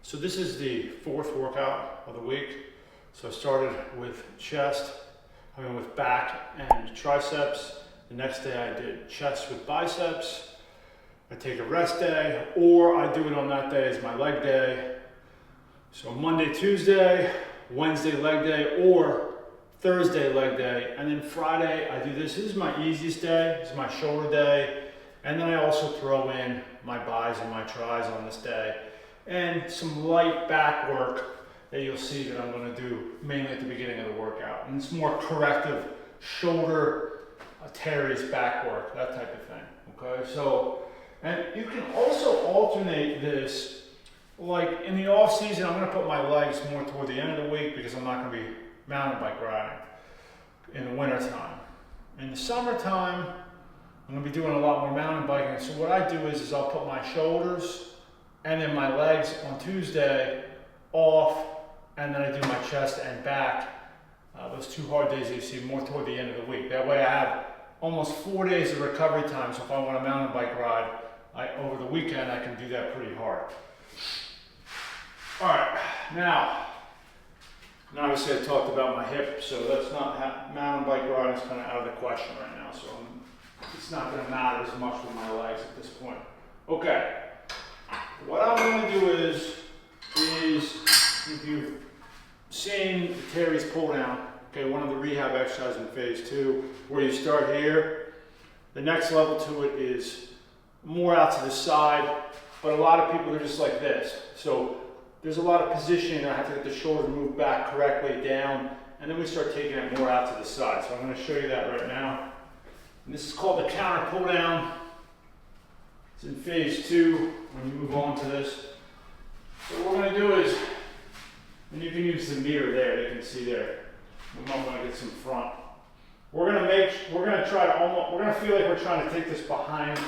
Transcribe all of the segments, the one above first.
So this is the fourth workout of the week. So I started with chest, I went with back and triceps. The next day I did chest with biceps. I take a rest day, or I do it on that day as my leg day. So Monday, Tuesday, Wednesday leg day, or Thursday leg day. And then Friday I do this. This is my easiest day. This is my shoulder day. And then I also throw in my bis and my tris on this day. And some light back work that you'll see that I'm going to do mainly at the beginning of the workout. And it's more corrective shoulder, teres back work, that type of thing. Okay, so, and you can also alternate this. Like in the off season, I'm going to put my legs more toward the end of the week because I'm not going to be mountain bike riding in the winter time. In the summertime, I'm going to be doing a lot more mountain biking. So what I do is I'll put my shoulders and then my legs on Tuesday off, and then I do my chest and back. Those 2 hard days that you see more toward the end of the week. That way I have almost 4 days of recovery time. So if I want a mountain bike ride over the weekend, I can do that pretty hard. All right, now obviously I talked about my hip, so that's not mountain bike riding is kind of out of the question right now. So it's not going to matter as much with my legs at this point. Okay. What I'm going to do is if you've seen the teres pull down, okay, one of the rehab exercises in phase 2, where you start here, the next level to it is more out to the side, but a lot of people are just like this. So there's a lot of positioning. I have to get the shoulder to move back correctly down, and then we start taking it more out to the side. So I'm going to show you that right now. And this is called the counter pull down. It's in phase 2 when you move on to this. So what we're going to do is, and you can use the mirror there, you can see there. We might want to get some front. We're going to try to almost, we're going to feel like we're trying to take this behind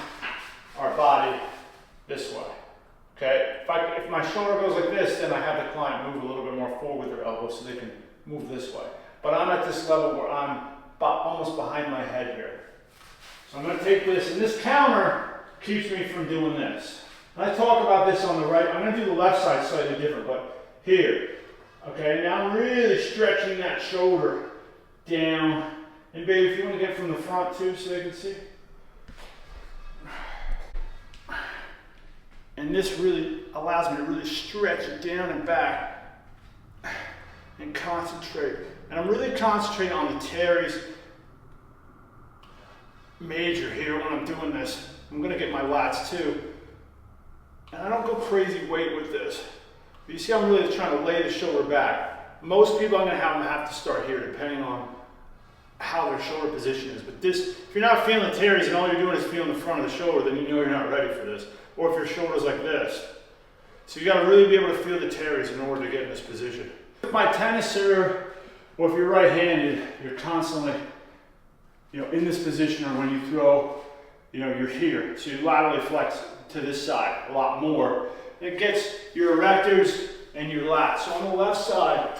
our body this way. Okay? If my shoulder goes like this, then I have the client move a little bit more forward with their elbows so they can move this way. But I'm at this level where I'm almost behind my head here. So I'm going to take this, and this counter keeps me from doing this. And I talk about this on the right. I'm going to do the left side slightly different, but here. Okay, now I'm really stretching that shoulder down. And baby, if you want to get from the front too so they can see. And this really allows me to really stretch it down and back and concentrate. And I'm really concentrating on the teres major here when I'm doing this. I'm going to get my lats too. And I don't go crazy weight with this. But you see I'm really trying to lay the shoulder back. Most people I'm going to have to start here depending on how their shoulder position is. But this, if you're not feeling the teres and all you're doing is feeling the front of the shoulder, then you know you're not ready for this. Or if your shoulder's like this. So you got to really be able to feel the teres in order to get in this position. With my tennis serve, or if you're right-handed, you're constantly, in this position, or when you throw, you're here. So you laterally flex to this side a lot more. It gets your erectors and your lats. So on the left side,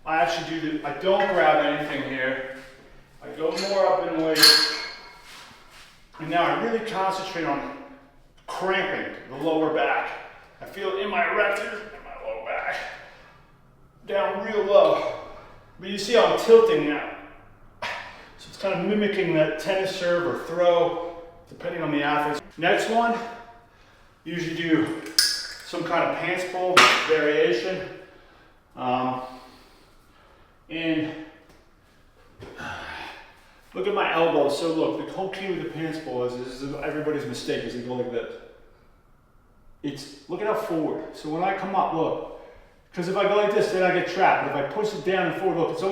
I actually do I don't grab anything here. I go more up in weight. And now I really concentrate on cramping the lower back. I feel it in my erectors and my lower back. Down real low. But you see how I'm tilting now. So it's kind of mimicking that tennis serve or throw, depending on the athlete. Next one, usually do some kind of pants pull variation. And look at my elbows. So look, the whole key with the pants pull is everybody's mistake is they go like this. Look at how forward. So when I come up, look, because if I go like this, then I get trapped. But if I push it down and forward, look, it's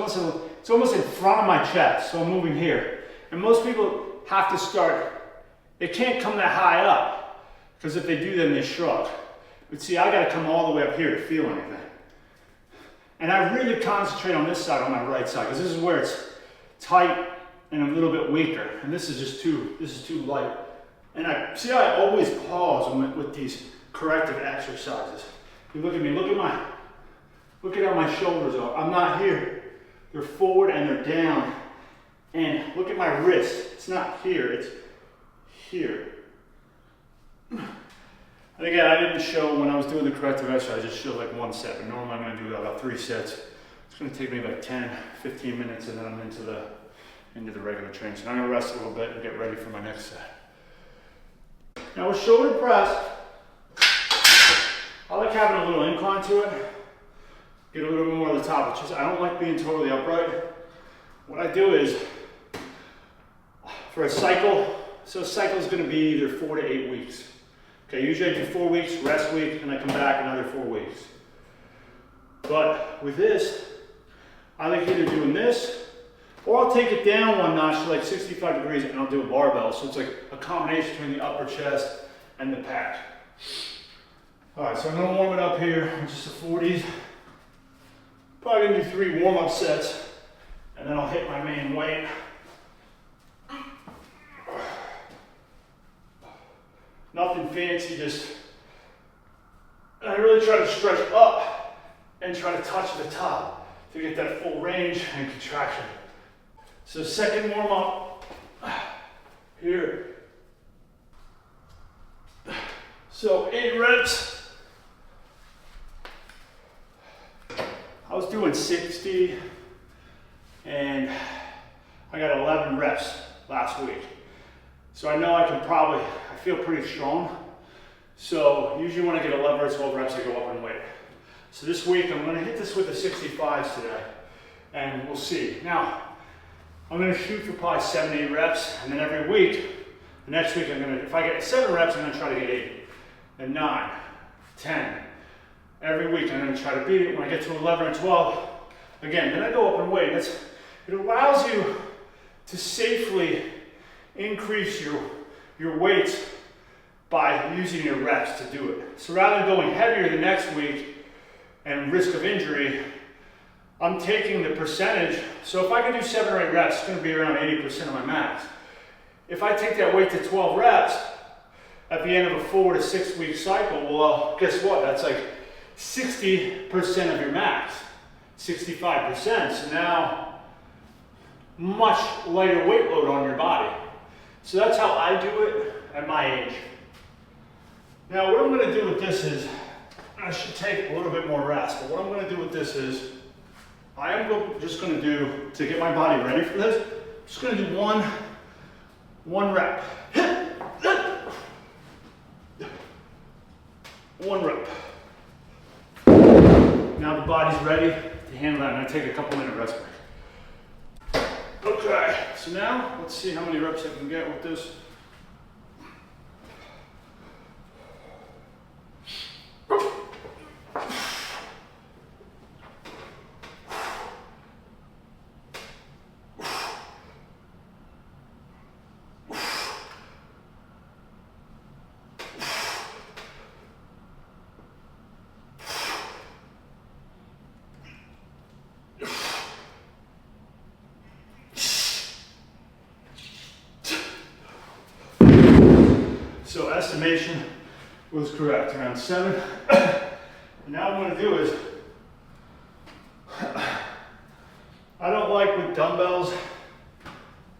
almost in front of my chest. So I'm moving here. And most people have to start. They can't come that high up, because if they do, then they shrug. But see, I got to come all the way up here to feel anything. And I really concentrate on this side, on my right side, because this is where it's tight and a little bit weaker. And this is too light. And I see how I always pause with these corrective exercises. You look at me, look at how my shoulders are. I'm not here. They're forward and they're down. And look at my wrist. It's not here, it's here. And And again, I didn't show when I was doing the corrective exercise, I just showed like one set, but normally I'm gonna do about 3 sets. It's gonna take me like 10, 15 minutes and then I'm into the regular training. So I'm gonna rest a little bit and get ready for my next set. Now with shoulder press, I like having a little incline to it. Get a little bit more on the top. It's just, I don't like being totally upright. What I do is, for a cycle, so a cycle is gonna be either 4 to 8 weeks. Okay, usually I do 4 weeks, rest week, and I come back another 4 weeks. But with this, I like either doing this, or I'll take it down one notch to like 65 degrees and I'll do a barbell. So it's like a combination between the upper chest and the pack. All right, so I'm gonna warm it up here with just the 40s. Probably gonna do 3 warm-up sets, and then I'll hit my main weight. Nothing fancy, just, I really try to stretch up and try to touch the top to get that full range and contraction. So second warm up here. So 8 reps. I was doing 60 and I got 11 reps last week. So I know I can probably, I feel pretty strong. So usually when I get 11 or 12 reps, I go up in weight. So this week I'm gonna hit this with the 65s today and we'll see. Now, I'm gonna shoot for probably 7 to 8 reps, and then every week, the next week I'm gonna, if I get 7 reps, I'm gonna try to get 8, and 9, 10. Every week I'm gonna try to beat it. When I get to 11 or 12, again, then I go up in weight. It allows you to safely increase your weights by using your reps to do it. So rather than going heavier the next week and risk of injury, I'm taking the percentage. So if I can do 7 or 8 reps, it's gonna be around 80% of my max. If I take that weight to 12 reps at the end of a 4 to 6 week cycle, well, guess what? That's like 60% of your max, 65%. So now, much lighter weight load on your body. So that's how I do it at my age. Now what I'm gonna do with this is, I should take a little bit more rest, but what I'm gonna do with this is, I am just gonna do, to get my body ready for this, I'm just gonna do one rep. 1 rep. Now the body's ready to handle that. I'm gonna take a couple minute rest break. Okay, so now let's see how many reps I can get with this. So estimation was correct, around 7. Now what I'm going to do is, I don't like with dumbbells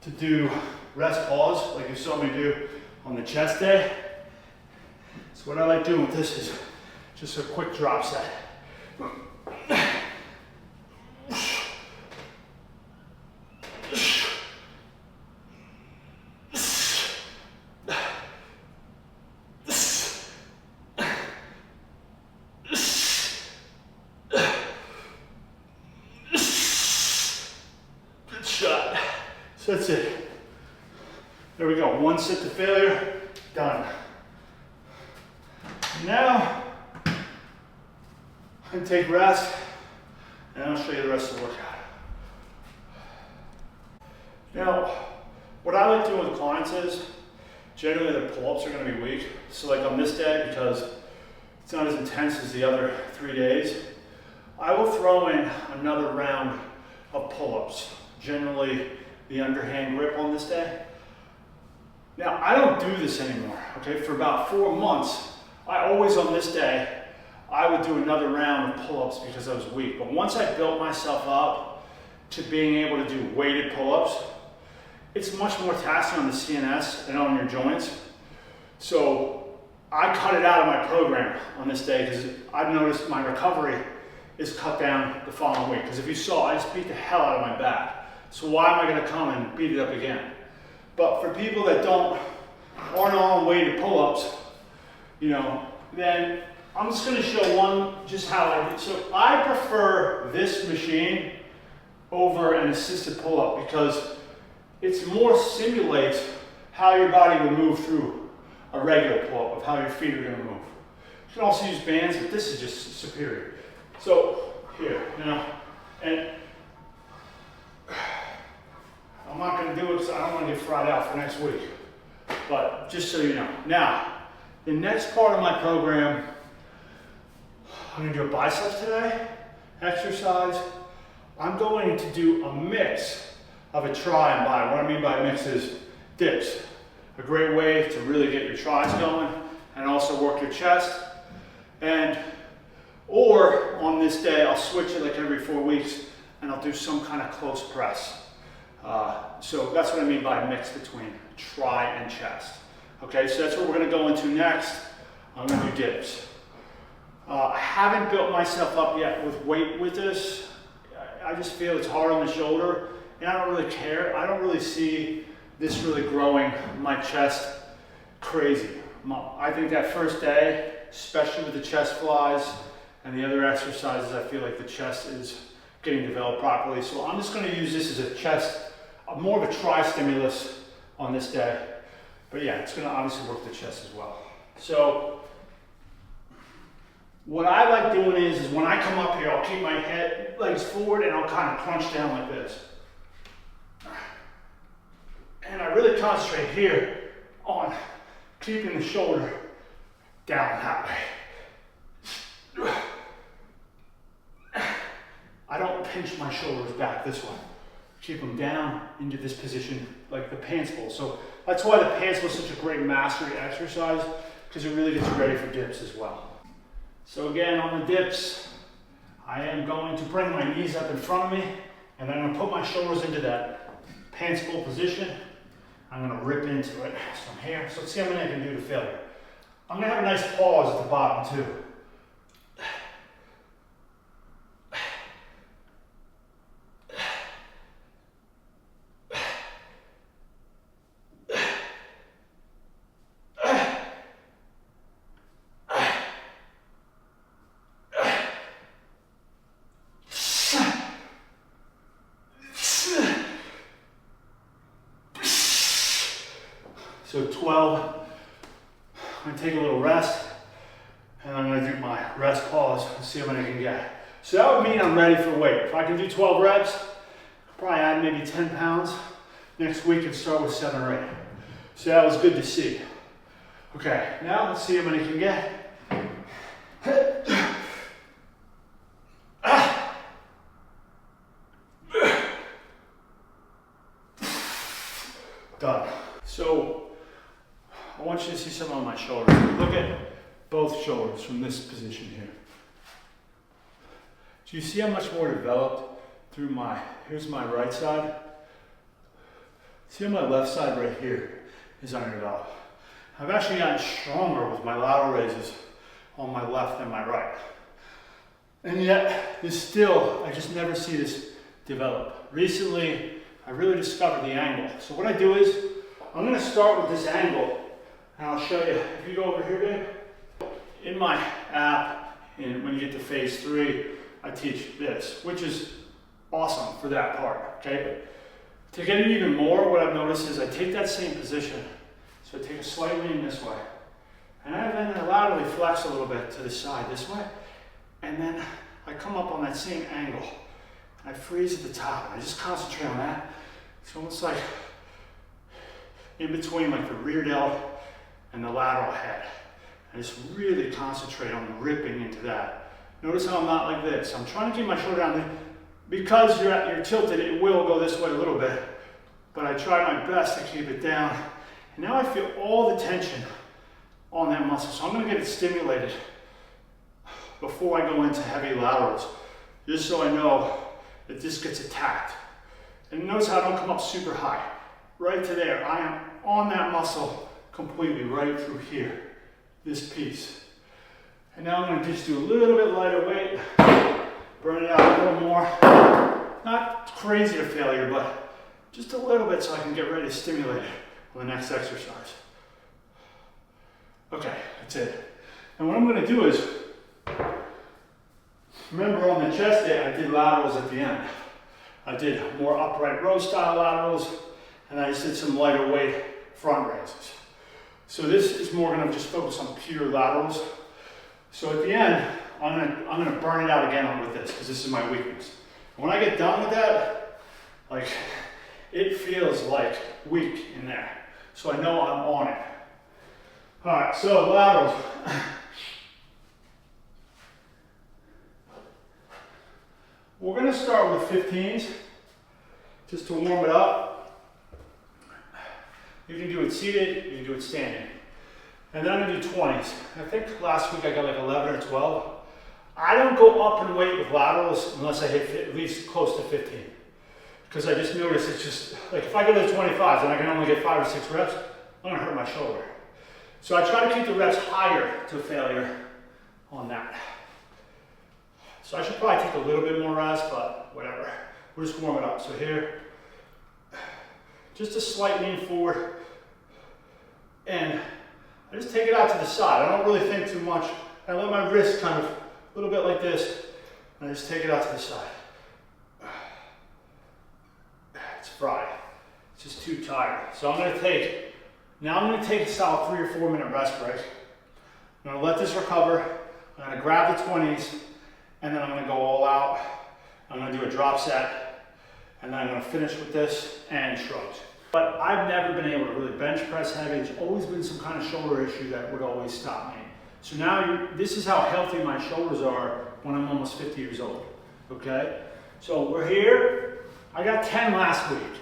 to do rest pause like you saw me do on the chest day. So what I like doing with this is just a quick drop set. Shot. So that's it. There we go. 1 set to failure. Done. Now, I'm going to take rest, and I'll show you the rest of the workout. Now, what I like doing with clients is, generally their pull-ups are going to be weak. So like on this day, because it's not as intense as the other 3 days, I will throw in another round of pull-ups. Generally the underhand grip on this day. Now I don't do this anymore, okay? For about 4 months, I always on this day, I would do another round of pull-ups because I was weak. But once I built myself up to being able to do weighted pull-ups, it's much more taxing on the CNS and on your joints. So I cut it out of my program on this day because I've noticed my recovery is cut down the following week. Because if you saw, I just beat the hell out of my back. So why am I going to come and beat it up again? But for people that aren't on weighted pull-ups, you know, then I'm just going to show just how I do. So I prefer this machine over an assisted pull-up because it more simulates how your body would move through a regular pull-up, of how your feet are going to move. You can also use bands, but this is just superior. So here, you know, and I'm not going to do it because I don't want to get fried out for next week. But just so you know. Now, the next part of my program, I'm going to do a biceps today, exercise. I'm going to do a mix of a tri and bi. What I mean by a mix is dips. A great way to really get your tris going and also work your chest. Or on this day, I'll switch it like every 4 weeks and I'll do some kind of close press. So that's what I mean by a mix between tri and chest. Okay, so that's what we're going to go into next. I'm going to do dips. I haven't built myself up yet with weight with this. I just feel it's hard on the shoulder and I don't really care. I don't really see this really growing my chest crazy. I think that first day, especially with the chest flies and the other exercises, I feel like the chest is getting developed properly. So I'm just going to use this as a chest, more of a tri-stimulus on this day. But yeah, it's going to obviously work the chest as well. So what I like doing is when I come up here, I'll keep my legs forward and I'll kind of crunch down like this. And I really concentrate here on keeping the shoulder down that way. I don't pinch my shoulders back this way. Keep them down into this position like the pants pull. So that's why the pants pull is such a great mastery exercise, because it really gets you ready for dips as well. So again, on the dips, I am going to bring my knees up in front of me and then I'm going to put my shoulders into that pants pull position. I'm going to rip into it from here. So let's see how many I can do to failure. I'm going to have a nice pause at the bottom too. So 12, I'm going to take a little rest, and I'm going to do my rest pause and see how many I can get. So that would mean I'm ready for weight. If I can do 12 reps, I'll probably add maybe 10 pounds next week and start with 7 or 8. So that was good to see. Okay, now let's see how many I can get. Done. So I want you to see some on my shoulders. Look at both shoulders from this position here. Do you see how much more developed through here's my right side. See how my left side right here is underdeveloped. I've actually gotten stronger with my lateral raises on my left than my right. And yet, I just never see this develop. Recently, I really discovered the angle. So what I do is, I'm going to start with this angle, and I'll show you. If you go over here, babe, in my app, and when you get to phase 3, I teach this, which is awesome for that part, okay? But to get it even more, what I've noticed is I take that same position, so I take a slight lean this way, and then I laterally flex a little bit to the side this way, and then I come up on that same angle, and I freeze at the top, and I just concentrate on that. It's almost like in between like the rear delt and the lateral head. I just really concentrate on ripping into that. Notice how I'm not like this. I'm trying to keep my shoulder down. Because you're tilted, it will go this way a little bit, but I try my best to keep it down. And now I feel all the tension on that muscle. So I'm gonna get it stimulated before I go into heavy laterals, just so I know that this gets attacked. And notice how I don't come up super high. Right to there, I am on that muscle completely, right through here. this piece. And now I'm going to just do a little bit lighter weight, burn it out a little more. Not crazy to failure, but just a little bit so I can get ready to stimulate on the next exercise. Okay, that's it. And what I'm going to do is, remember on the chest day, I did laterals at the end. I did more upright row style laterals, and I just did some lighter weight front raises. So this is more going to just focus on pure laterals. So at the end, I'm gonna burn it out again with this, because this is my weakness. When I get done with that, like, it feels like weak in there. So I know I'm on it. All right, so laterals. We're gonna start with 15s, just to warm it up. You can do it seated, you can do it standing. And then I'm gonna do 20s. I think last week I got like 11 or 12. I don't go up in weight with laterals unless I hit at least close to 15. Because I just noticed it's just, like if I go to the 25s and I can only get 5 or 6 reps, I'm gonna hurt my shoulder. So I try to keep the reps higher to failure on that. So I should probably take a little bit more rest, but whatever. We'll just warm it up. So here, just a slight lean forward, and I just take it out to the side. I don't really think too much. I let my wrist kind of a little bit like this, and I just take it out to the side. It's fried. It's just too tired. So I'm gonna take a solid 3 or 4 minute rest break. I'm gonna let this recover. I'm gonna grab the 20s, and then I'm gonna go all out. I'm gonna do a drop set, and then I'm gonna finish with this and shrugs. But I've never been able to really bench press heavy. There's always been some kind of shoulder issue that would always stop me. So now this is how healthy my shoulders are when I'm almost 50 years old, okay? So we're here. I got 10 last week.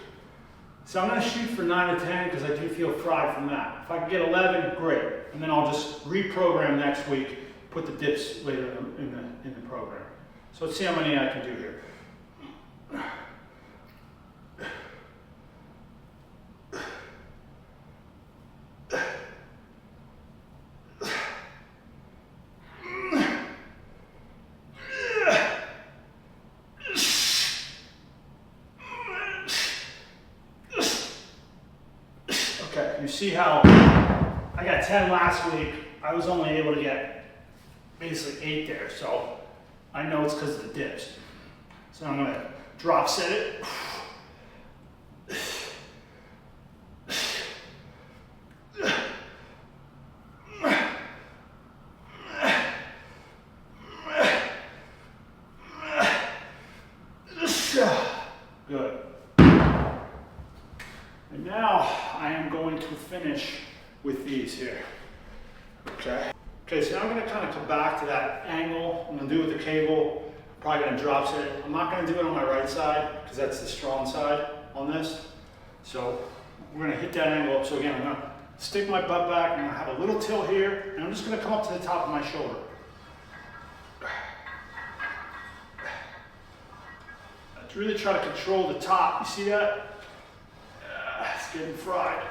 So I'm gonna shoot for 9 to 10 because I do feel fried from that. If I can get 11, great. And then I'll just reprogram next week, put the dips later in the program. So let's see how many I can do here. You see how I got 10 last week. I was only able to get basically 8 there, so I know it's because of the dips. So I'm gonna drop set it. Good. And now I am going to finish with these here. Okay, so now I'm going to kind of come back to that angle. I'm going to do it with the cable. Probably going to drop set. I'm not going to do it on my right side because that's the strong side on this. So we're going to hit that angle up. So again, I'm going to stick my butt back. I'm going to have a little tilt here, and I'm just going to come up to the top of my shoulder. Let's really try to control the top. You see that? It's getting fried.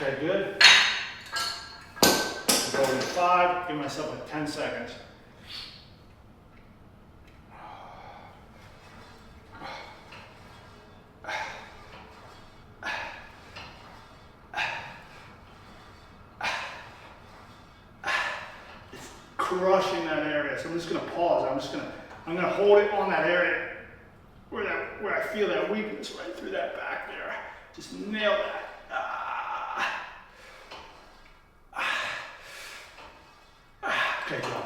Okay, good. Go into 5, give myself like 10 seconds. It's crushing that area, so I'm just gonna pause. I'm gonna hold it on that area where I feel that weakness right through that back there. Just nail that. Okay, done.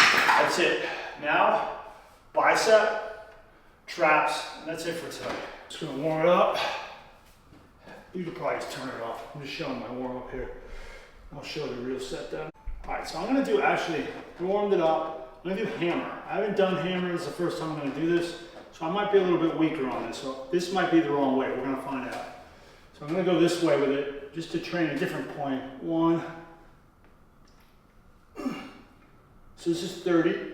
That's it. Now, bicep, traps, and that's it for today. Just gonna warm it up. You could probably just turn it off. I'm just showing my warm up here. I'll show the real set then. All right, so I'm gonna do, actually, warmed it up. I'm gonna do hammer. I haven't done hammer. This is the first time I'm gonna do this. So I might be a little bit weaker on this. So this might be the wrong way. We're gonna find out. So I'm gonna go this way with it, just to train a different point. 1. So this is 30.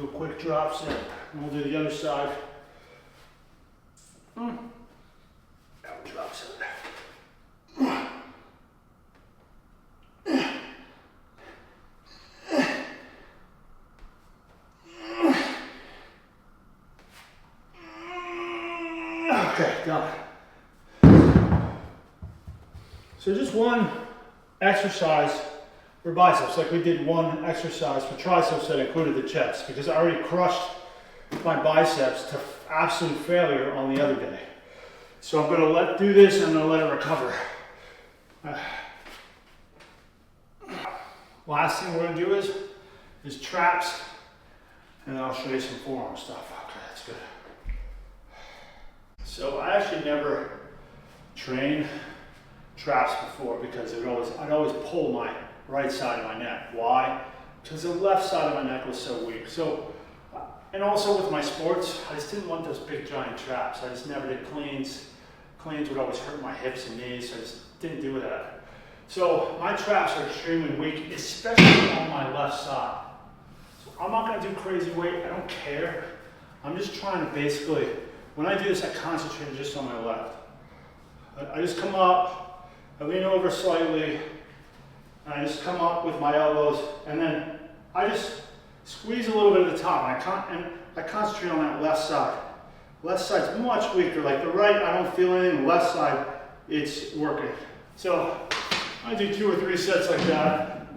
a quick drop set, and we'll do the other side. Drop set. Okay, done. So just one exercise for biceps, like we did one exercise for triceps that included the chest, because I already crushed my biceps to absolute failure on the other day. So I'm gonna do this and I'm gonna let it recover. Last thing we're gonna do is traps, and then I'll show you some forearm stuff. Okay, that's good. So I actually never trained traps before because I'd always pull my right side of my neck. Why? Because the left side of my neck was so weak. So, and also with my sports, I just didn't want those big giant traps. I just never did cleans. Cleans would always hurt my hips and knees, so I just didn't do that. So my traps are extremely weak, especially on my left side. So I'm not gonna do crazy weight, I don't care. I'm just trying to basically, when I do this, I concentrate just on my left. I just come up, I lean over slightly, and I just come up with my elbows, and then I just squeeze a little bit at the top, and I concentrate on that left side. Left side's much weaker, like the right, I don't feel anything, the left side, it's working. So I do 2 or 3 sets like that,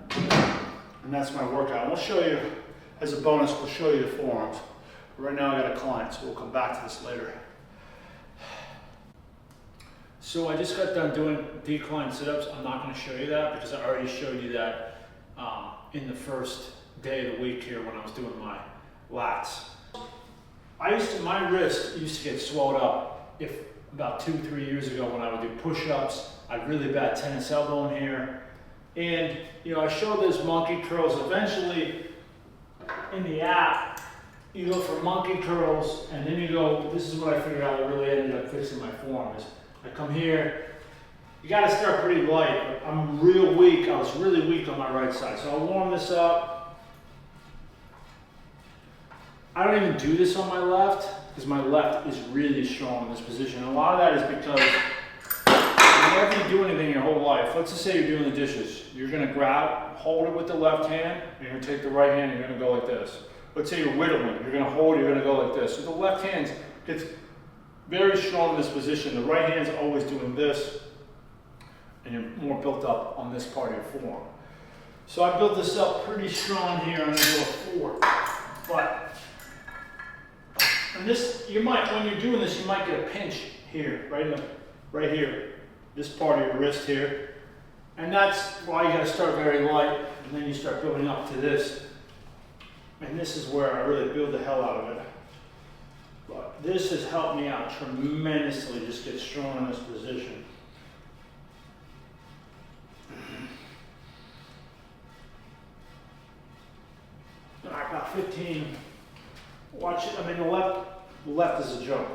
and that's my workout. And we'll show you, as a bonus, we'll show you the forearms. Right now I got a client, so we'll come back to this later. So I just got done doing decline sit-ups. I'm not going to show you that because I already showed you that in the first day of the week here when I was doing my lats. My wrist used to get swelled up about 2-3 years ago when I would do push-ups. I had really bad tennis elbow in here. And I showed those monkey curls. Eventually in the app, you go for monkey curls, and then you go, this is what I figured out, I really ended up fixing my form, is I come here, you gotta start pretty light. I'm real weak, I was really weak on my right side. So I'll warm this up. I don't even do this on my left, because my left is really strong in this position. A lot of that is because whenever you do anything your whole life, let's just say you're doing the dishes, you're gonna grab, hold it with the left hand, you're gonna take the right hand, you're gonna go like this. Let's say you're whittling, you're gonna hold, you're gonna go like this. So the left hand gets very strong in this position. The right hand's always doing this, and you're more built up on this part of your forearm. So I built this up pretty strong here. I'm gonna go a 4. But, and this, when you're doing this, you might get a pinch here, right here, this part of your wrist here. And that's why you gotta start very light, and then you start building up to this. And this is where I really build the hell out of it. But this has helped me out tremendously, just get strong in this position. All right, about 15. Watch it, the left is a joke.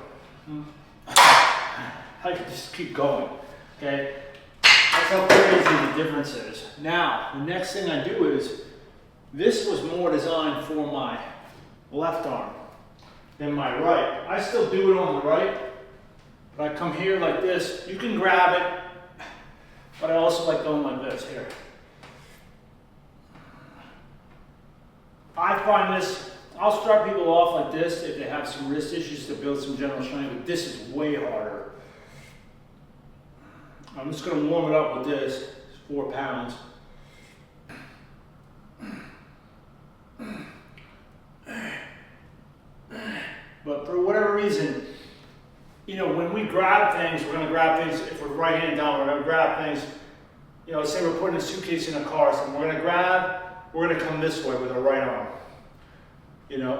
I could just keep going, okay? That's how crazy the difference is. Now, the next thing I do is, this was more designed for my left arm than my right. I still do it on the right, but I come here like this. You can grab it, but I also like going like this here. I find this, I'll start people off like this if they have some wrist issues to build some general strength, but this is way harder. I'm just gonna warm it up with this, it's 4 pounds. But for whatever reason, when we grab things, we're going to grab things, if we're right hand down, we're going to grab things, say we're putting a suitcase in a car, so we're going to come this way with our right arm.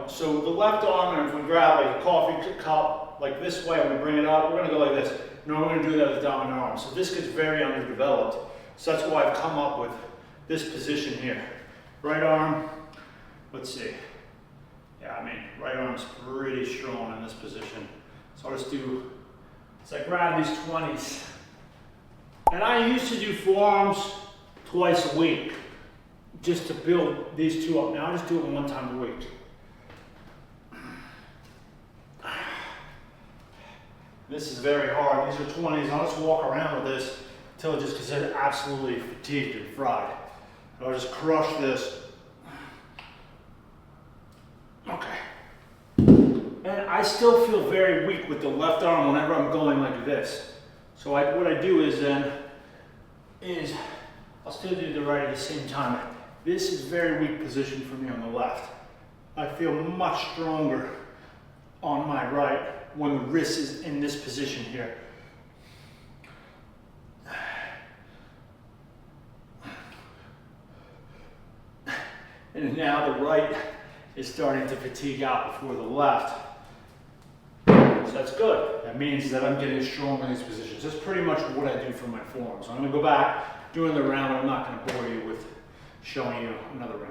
So the left arm, and if we grab like a coffee cup, like this way, and we bring it up, we're going to go like this. No, we're going to do that with the dominant arm. So this gets very underdeveloped. So that's why I've come up with this position here. Right arm, let's see. Yeah, right arm's pretty strong in this position. So I'll just do, I grab these 20s. And I used to do forearms twice a week just to build these 2 up. Now I just do it 1 time a week. This is very hard. These are 20s. I'll just walk around with this until it just gets absolutely fatigued and fried. I'll just crush this. Okay. And I still feel very weak with the left arm whenever I'm going like this. So what I do is I'll still do the right at the same time. This is very weak position for me on the left. I feel much stronger on my right when the wrist is in this position here. And now the right is starting to fatigue out before the left. So that's good. That means that I'm getting stronger in these positions. That's pretty much what I do for my forearms. So I'm going to go back doing the round, but I'm not going to bore you with showing you another round.